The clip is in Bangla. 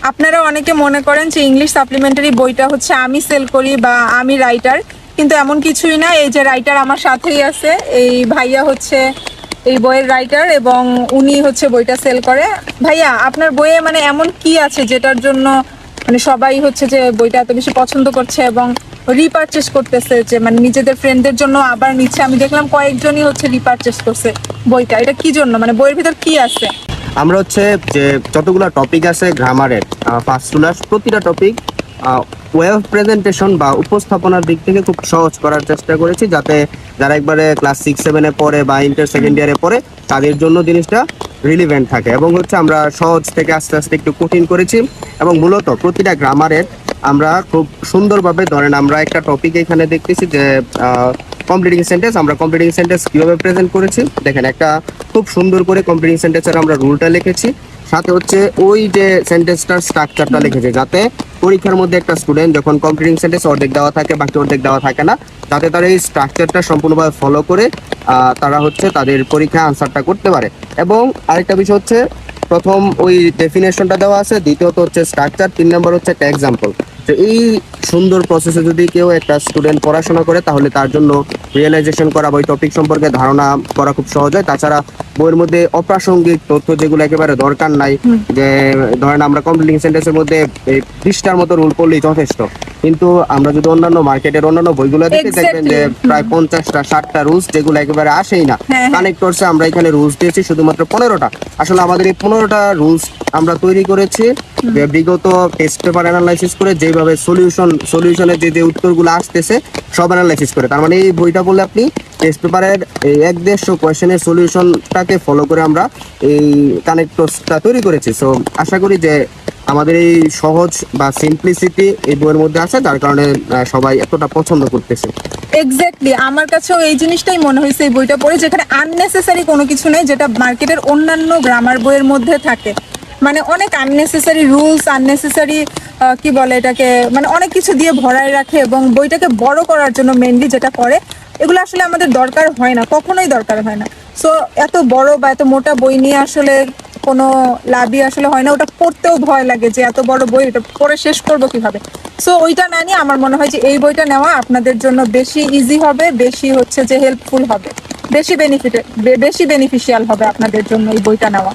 আপনারা অনেকে মনে করেন যে ইংলিশ সাপ্লিমেন্টারি বইটা হচ্ছে আমি সেল করি বা আমি রাইটার, কিন্তু এমন কিছুই না। এই যে রাইটার আমার সাথেই আছে, এই ভাইয়া হচ্ছে এই বইয়ের রাইটার এবং উনি হচ্ছে বইটা সেল করে। ভাইয়া, আপনার বইয়ে মানে এমন কি আছে যেটার জন্য মানে সবাই হচ্ছে যে বইটা এত বেশি পছন্দ করছে এবং রিপারচেস করতেছে, যে মানে নিজেদের ফ্রেন্ডদের জন্য আবার নিচ্ছে? আমি দেখলাম কয়েকজনই হচ্ছে রিপারচেস করছে বইটা। এটা কি জন্য, মানে বইয়ের ভিতর কি আছে? আমরা হচ্ছে যে যতগুলো টপিক আছে গ্রামারের ফার্স্ট টু লাস্ট প্রতিটা টপিক ওয়ে অফ প্রেজেন্টেশন বা উপস্থাপনার দিক থেকে খুব সহজ করার চেষ্টা করেছি, যাতে যারা একবারে ক্লাস 6-7-এ পড়ে বা ইন্টার সেকেন্ড ইয়ারে পড়ে তাদের জন্য জিনিসটা রিলিভেন্ট থাকে। এবং হচ্ছে আমরা সহজ থেকে আস্তে আস্তে একটু কঠিন করেছি এবং মূলত প্রতিটা গ্রামারের আমরা খুব সুন্দরভাবে, ধরেন আমরা একটা টপিক এখানে দেখতেছি যে কমপ্লিটিং সেন্টেন্স, আমরা কমপ্লিটিং সেন্টেন্স কিভাবে প্রেজেন্ট করেছি দেখেন। একটা খুব সুন্দর করে কমপ্লিটিং সেন্টেন্সের আমরা রুলটা লিখেছি, সাথে হচ্ছে ওই যে সেন্টেন্সটার স্ট্রাকচারটা লিখেছি, যাতে পরীক্ষার মধ্যে একটা স্টুডেন্ট যখন কমপ্লিটিং সেন্টেন্স অর্ধেক দেওয়া থাকে বাকি অর্ধেক দেওয়া থাকে না, যাতে তারা এই স্ট্রাকচারটা সম্পূর্ণভাবে ফলো করে তারা হচ্ছে তাদের পরীক্ষায় আনসারটা করতে পারে। এবং আরেকটা বিষয় হচ্ছে, প্রথম ওই ডেফিনেশনটা দেওয়া আছে, দ্বিতীয়ত হচ্ছে স্ট্রাকচার, 3 নম্বর হচ্ছে একটা এক্সাম্পল। তো এই সুন্দর প্রসেসে যদি কেউ একটা স্টুডেন্ট পড়াশোনা করে তাহলে তার জন্য রিয়েলাইজেশন করা বা ওই টপিক সম্পর্কে ধারণা করা খুব সহজ হয়। তাছাড়া বইয়ের মধ্যে অপ্রাসঙ্গিক তথ্য যেগুলো একেবারে দরকার নাই, যে ধরেন আমরা কমপ্লিটিং সেন্টেন্সের মধ্যে 20টার মতো রুল পড়লেই যথেষ্ট, কিন্তু আমরা যদি অন্যান্য মার্কেটের অন্যান্য বইগুলো দেখে দেখবেন যে প্রায় 50টা 60টা রুলস যেগুলো একেবারে আসেই না। কানেক্টরসে আমরা এখানে রুলস দিয়েছি শুধুমাত্র 15টা। আসলে আমাদের এই 15টা রুলস আমরা তৈরি করেছি বিগত টেস্ট পেপার অ্যানালাইসিস করে, যেভাবে সলিউশনের যে উত্তরগুলো আসতেছে সব অ্যানালাইসিস করে। তার মানে এই বইটা বললে আপনি টেস্ট পেপারের 150 কোয়েশ্চেনের সলিউশনটাকে ফলো করে আমরা এই কানেক্টরসটা তৈরি করেছি। সো আশা করি যে আমাদের এই সহজ বা সিম্পলিসিটি এই বইয়ের মধ্যে আছে, যার কারণে সবাই এতটা পছন্দ করতেছে। এক্স্যাক্টলি, আমার কাছেও এই জিনিসটাই মনে হয়েছে এই বইটা পড়ে, যেখানে আননেসেসারি কোনো কিছু নেই যেটা মার্কেটের অন্যান্য গ্রামার বইয়ের মধ্যে থাকে। মানে অনেক আননেসেসারি রুলস, আননেসেসারি কি বলে এটাকে, মানে অনেক কিছু দিয়ে ভরায় রাখে এবং বইটাকে বড় করার জন্য মেনলি যেটা করে, এগুলো আসলে আমাদের দরকার হয় না, কখনোই দরকার হয় না। সো এত বড় বা এত মোটা বই নিয়ে আসলে কোনো লাভই আসলে হয় না। ওটা পড়তেও ভয় লাগে যে এত বড় বই, এটা পড়ে শেষ করবো কিভাবে। সো ওইটা না নিয়ে আমার মনে হয় যে এই বইটা নেওয়া আপনাদের জন্য বেশি ইজি হবে, বেশি হচ্ছে যে হেল্পফুল হবে, বেশি বেনিফিশিয়াল হবে আপনাদের জন্য এই বইটা নেওয়া।